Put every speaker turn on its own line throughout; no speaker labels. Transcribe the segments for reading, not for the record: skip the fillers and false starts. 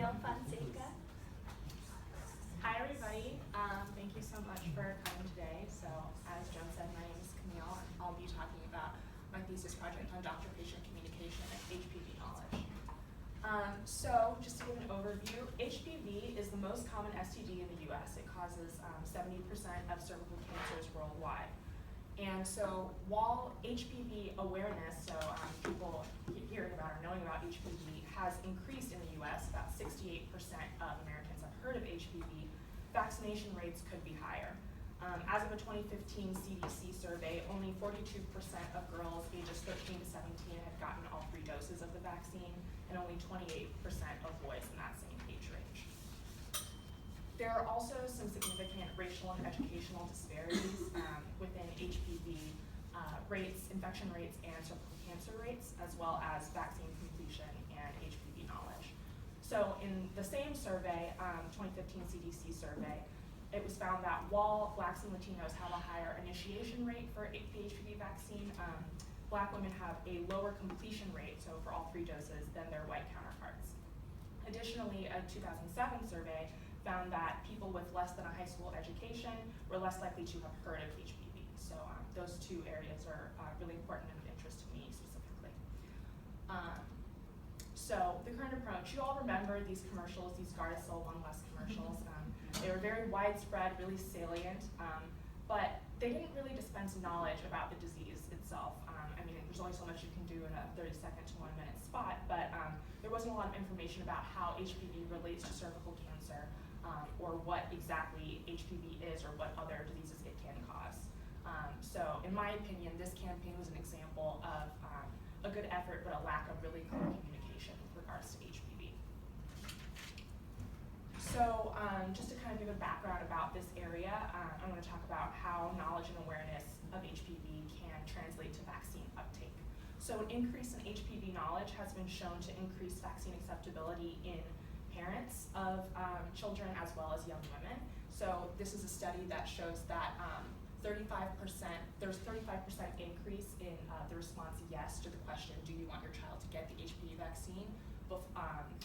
Camille Fonseca.
Hi everybody, thank you so much for coming today. So as Joan said, my name is Camille and I'll be talking about my thesis project on doctor-patient communication and HPV knowledge. So just to give an overview, HPV is the most common STD in the US. It causes 70% of cervical cancers worldwide. And so while HPV awareness, so people hearing about or knowing about HPV has increased in the US, about 68% of Americans have heard of HPV, vaccination rates could be higher. As of a 2015 CDC survey, only 42% of girls ages 13 to 17 had gotten all 3 doses of the vaccine, and only 28% of boys in that same age range. There are also some significant racial and educational disparities within HPV rates, infection rates, and cervical cancer rates, as well as vaccine completion and HPV knowledge. So in the same survey, 2015 CDC survey, it was found that while Blacks and Latinos have a higher initiation rate for the HPV vaccine, Black women have a lower completion rate, so for all 3 doses, than their white counterparts. Additionally, a 2007 survey found that people with less than a high school education were less likely to have heard of HPV. So those 2 areas are really important and of interest to me specifically. So the current approach, you all remember these commercials, these Gardasil 1 Less commercials. They were very widespread, really salient, but they didn't really dispense knowledge about the disease itself. I mean, there's only so much you can do in a 30-second to 1-minute spot, but there wasn't a lot of information about how HPV relates to cervical cancer, or what exactly HPV is or what other diseases it can cause. So in my opinion, this campaign was an example of a good effort but a lack of really clear communication with regards to HPV. So just to kind of give a background about this area, I'm going to talk about how knowledge and awareness of HPV can translate to vaccine uptake. So an increase in HPV knowledge has been shown to increase vaccine acceptability in parents of children as well as young women. So this is a study that shows that 35%, there's 35% increase in the response yes to the question, do you want your child to get the HPV vaccine,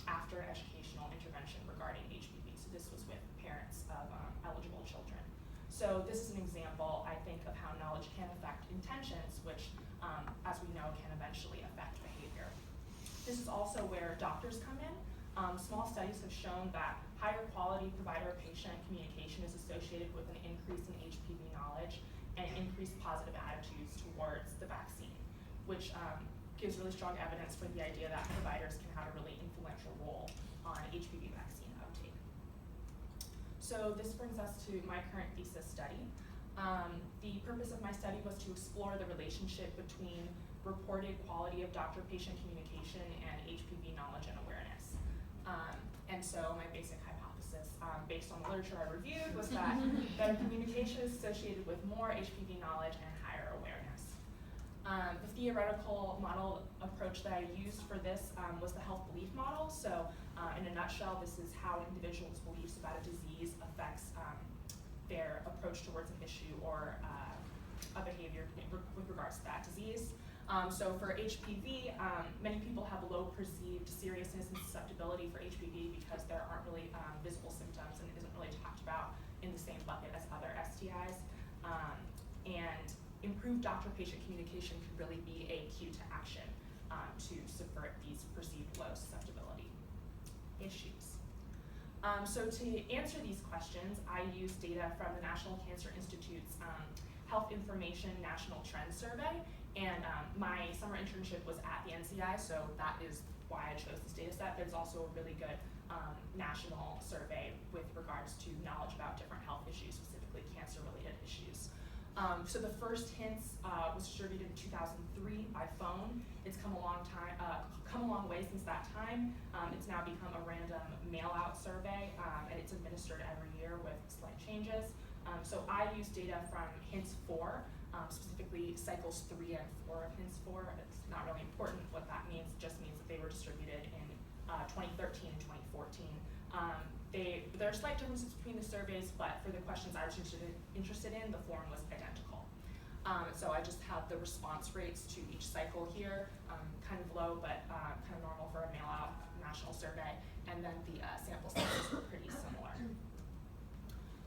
after educational intervention regarding HPV. So this was with parents of eligible children. So this is an example, I think, of how knowledge can affect intentions, which, as we know, can eventually affect behavior. This is also where doctors come in. Small studies have shown that higher quality provider-patient communication is associated with an increase in HPV knowledge and increased positive attitudes towards the vaccine, which gives really strong evidence for the idea that providers can have a really influential role on HPV vaccine uptake. So this brings us to my current thesis study. The purpose of my study was to explore the relationship between reported quality of doctor-patient communication and HPV knowledge and awareness. And so my basic hypothesis, based on the literature I reviewed, was that better communication is associated with more HPV knowledge and higher awareness. The theoretical model approach that I used for this was the health belief model. So in a nutshell, this is how an individual's beliefs about a disease affects their approach towards an issue or a behavior with regards to that disease. So for HPV, many people have low perceived seriousness and susceptibility for HPV because there aren't really visible symptoms and it isn't really talked about in the same bucket as other STIs. And improved doctor-patient communication could really be a cue to action to subvert these perceived low susceptibility issues. So to answer these questions, I used data from the National Cancer Institute's Health Information National Trends Survey, and my summer internship was at the NCI, so that is why I chose this data set, but it's also a really good national survey with regards to knowledge about different health issues, specifically cancer-related issues. So the first hints was distributed in 2003 by phone. It's come a long way since that time. It's now become a random mail-out survey, and it's administered every year with slight changes. So I used data from hints 4, specifically cycles 3 and 4 of hints 4. It's not really important what that means, it just means that they were distributed in 2013 and 2014. There are slight differences between the surveys, but for the questions I was interested in, the form was identical. So I just have the response rates to each cycle here, kind of low, but kind of normal for a mail-out national survey. and then the sample sizes were pretty similar.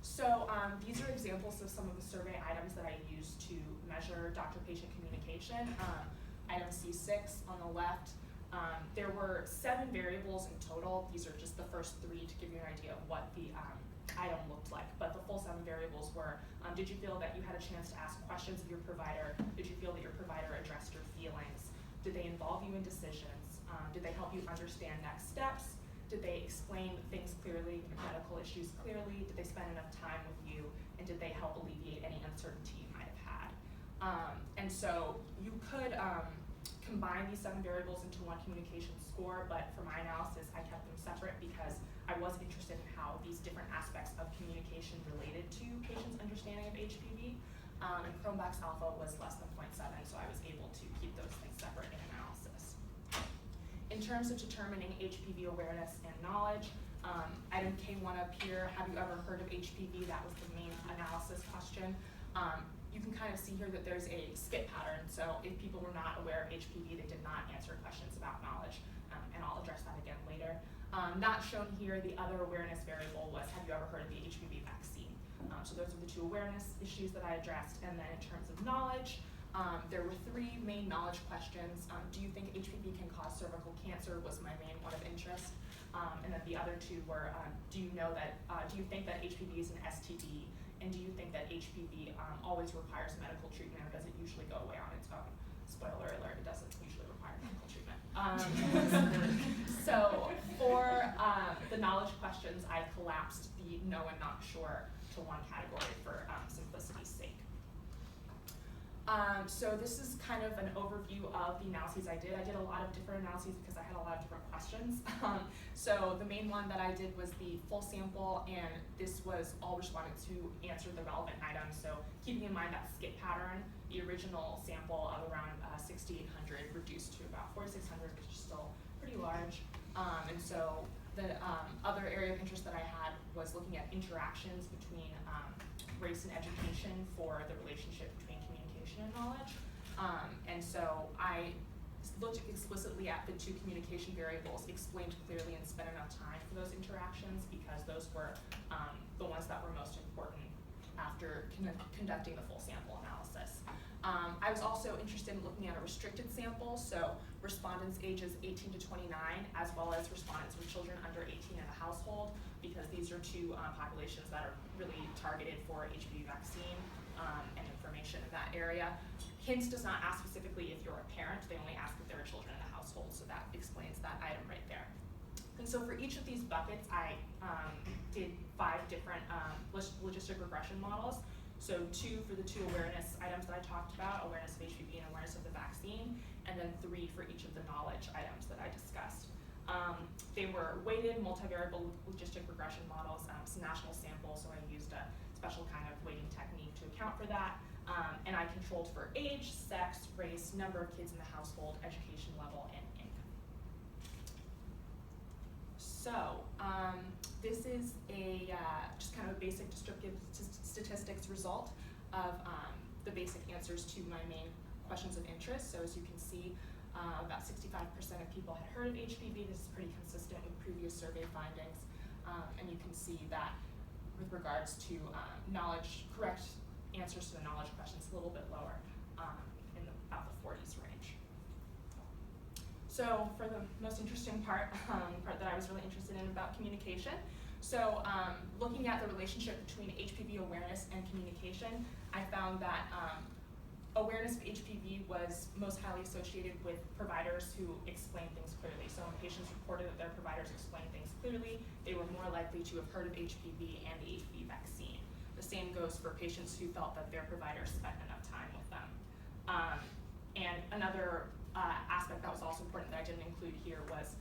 So these are examples of some of the survey items that I used to measure doctor-patient communication. Item C6 on the left, there were 7 variables in total. These are just the first 3 to give you an idea of what the item looked like, but the full 7 variables were, did you feel that you had a chance to ask questions of your provider? Did you feel that your provider addressed your feelings? Did they involve you in decisions? Did they help you understand next steps? Did they explain things clearly, medical issues clearly? Did they spend enough time with you? And did they help alleviate any uncertainty you might have had? And so you could combine these 7 variables into one communication score, but for my analysis, I kept them separate because I was interested in how these different aspects of communication related to patients' understanding of HPV. And Cronbach's alpha was less than 0.7, so I was able to keep those things separate in analysis. In terms of determining HPV awareness and knowledge, item K1 up here, have you ever heard of HPV? That was the main analysis question. You can kind of see here that there's a skip pattern. So if people were not aware of HPV, they did not answer questions about knowledge, and I'll address that again later. Not shown here, the other awareness variable was, have you ever heard of the HPV vaccine? So those are the 2 awareness issues that I addressed. And then in terms of knowledge, there were 3 main knowledge questions. Do you think HPV can cause cervical cancer was my main one of interest. And then the other 2 were, do you think that HPV is an STD? And do you think that HPV always requires medical treatment, or does it usually go away on its own? Spoiler alert, it doesn't usually require medical treatment. So for the knowledge questions, I collapsed the no and not sure to one category for simplicity's sake. So this is kind of an overview of the analyses I did. I did a lot of different analyses because I had a lot of different questions. So the main one that I did was the full sample, and this was all responded to answer the relevant items. So keeping in mind that skip pattern, the original sample of around 6,800 reduced to about 4,600, which is still pretty large. And so the other area of interest that I had was looking at interactions between race and education for the relationship between communication and knowledge. And so I looked explicitly at the 2 communication variables, explained clearly, and spent enough time for those interactions because those were the ones that were most important after conducting the full sample analysis. I was also interested in looking at a restricted sample, so respondents ages 18 to 29, as well as respondents with children under 18 in the household, because these are 2 populations that are really targeted for HPV vaccine and information in that area. HINTS does not ask specifically if you're a parent, they only ask if there are children in the household, so that explains that item right there. And so for each of these buckets, I did 5 different logistic regression models. So 2 for the 2 awareness items that I talked about, awareness of HPV and awareness of the vaccine, and then 3 for each of the knowledge items that I discussed. They were weighted multivariable logistic regression models. It's a national sample, so I used a special kind of weighting technique to account for that. And I controlled for age, sex, race, number of kids in the household, education level, and income. So this is a just kind of a basic descriptive statistics result of the basic answers to my main questions of interest. So as you can see, about 65% of people had heard of HPV. This is pretty consistent with previous survey findings. And you can see that with regards to knowledge, correct answers to the knowledge questions, a little bit lower in about the 40s range. So for the most interesting part that I was really interested in about communication, so looking at the relationship between HPV awareness and communication, I found that awareness of HPV was most highly associated with providers who explain things clearly. So when patients reported that their providers explained things clearly, they were more likely to have heard of HPV and the HPV vaccine. The same goes for patients who felt that their providers spent enough time with them. And another aspect that was also important that I didn't include here was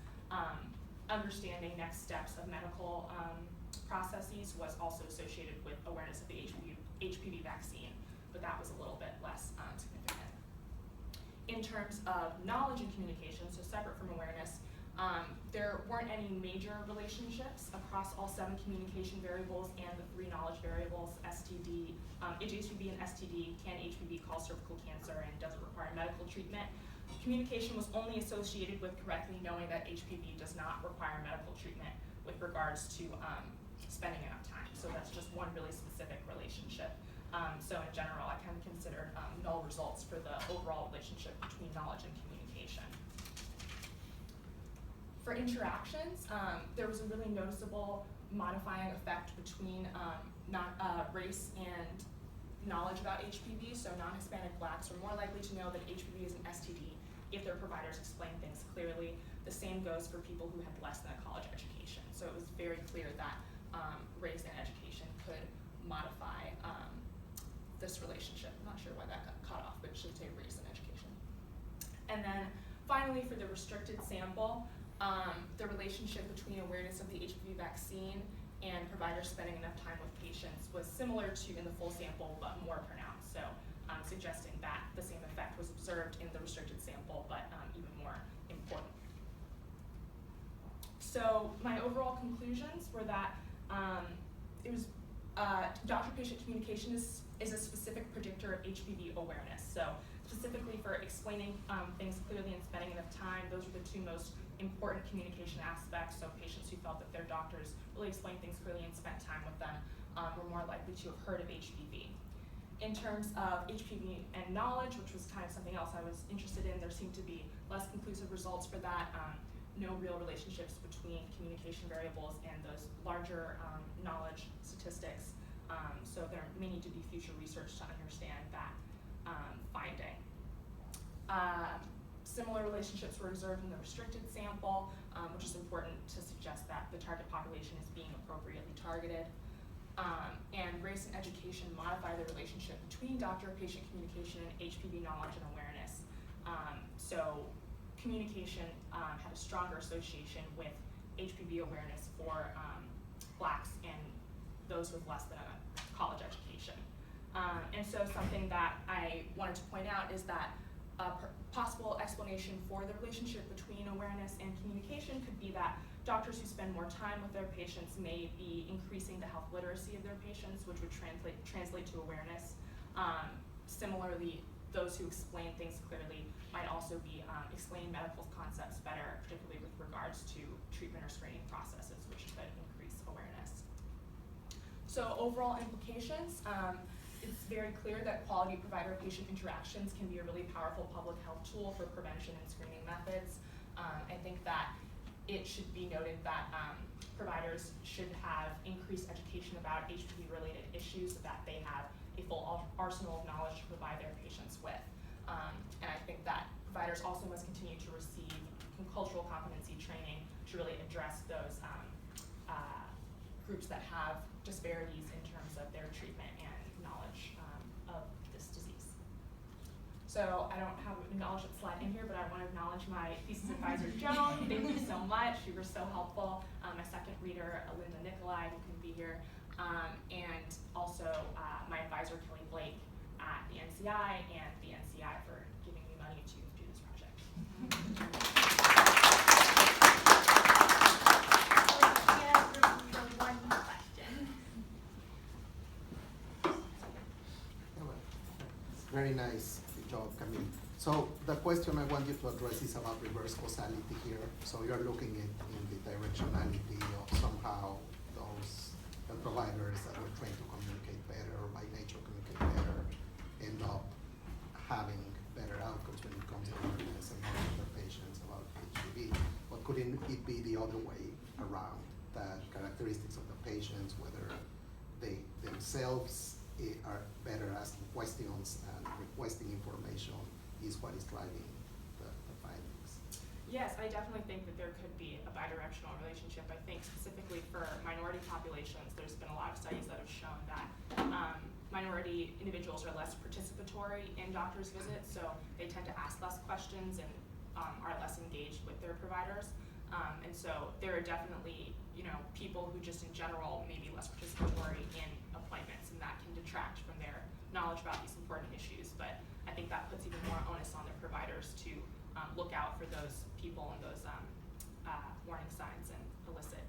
understanding next steps of medical processes was also associated with awareness of the HPV vaccine, but that was a little bit less significant. In terms of knowledge and communication, so separate from awareness, there weren't any major relationships across all 7 communication variables and the 3 knowledge variables, STD, HPV and STD, can HPV cause cervical cancer, and does it require medical treatment? communication was only associated with correctly knowing that HPV does not require medical treatment with regards to spending enough time. So that's just one really specific relationship. So in general, I kind of considered null results for the overall relationship between knowledge and communication. For interactions, there was a really noticeable modifying effect between race and knowledge about HPV. So non-Hispanic Blacks are more likely to know that HPV is an STD if their providers explain things clearly. The same goes for people who had less than a college education. So it was very clear that race and education could modify this relationship. I'm not sure why that got cut off, but it should say race and education. And then finally, for the restricted sample, the relationship between awareness of the HPV vaccine and providers spending enough time with patients was similar to in the full sample, but more pronounced. So suggesting that the same effect was observed in the restricted sample, but even more important. So my overall conclusions were that it was doctor-patient communication is a specific predictor of HPV awareness. So specifically for explaining things clearly and spending enough time, those were the two most important communication aspects. So patients who felt that their doctors really explained things clearly and spent time with them were more likely to have heard of HPV. In terms of HPV and knowledge, which was kind of something else I was interested in, there seemed to be less conclusive results for that. No real relationships between communication variables and those larger knowledge statistics. So there may need to be future research to understand that finding. Similar relationships were observed in the restricted sample, which is important to suggest that the target population is being appropriately targeted. And race and education modify the relationship between doctor-patient communication and HPV knowledge and awareness. So communication had a stronger association with HPV awareness for Blacks and those with less than a college education. And so something that I wanted to point out is that a possible explanation for the relationship between awareness and communication could be that doctors who spend more time with their patients may be increasing the health literacy of their patients, which would translate to awareness. Similarly, those who explain things clearly might also be explaining medical concepts better, particularly with regards to treatment or screening processes, which could increase awareness. So overall implications, it's very clear that quality provider-patient interactions can be a really powerful public health tool for prevention and screening methods. I think that it should be noted that providers should have increased education about HPV-related issues so that they have a full arsenal of knowledge to provide their patients with. And I think that providers also must continue to receive cultural competency training to really address those groups that have disparities in terms of their treatment and knowledge of this disease. So I don't have an acknowledgement slide in here, but I want to acknowledge my thesis advisor, Joan. Thank you so much. You were so helpful. My second reader, Linda Nicolai, who couldn't be here. And also my advisor, Kelly Blake at the NCI and the NCI for giving me money to do this project.
One question.
Very nice job, Camille. So the question I want you to address is about reverse causality here. So you're looking at in the directionality of somehow those providers that were trained to communicate better or by nature communicate better end up having better outcomes when it comes to awareness and knowledge of their patients about HPV. But couldn't it be the other way around, that characteristics of the patients, whether they themselves are better asking questions and requesting information, is what is driving the findings?
Yes, I definitely think that there could be a bidirectional relationship. I think specifically for minority populations, there's been a lot of studies that have shown that minority individuals are less participatory in doctors' visits, so they tend to ask less questions and are less engaged with their providers. And so there are definitely, people who just in general may be less participatory in appointments, and that can detract from their knowledge about these important issues. But I think that puts even more onus on the providers to look out for those people and those warning signs and elicit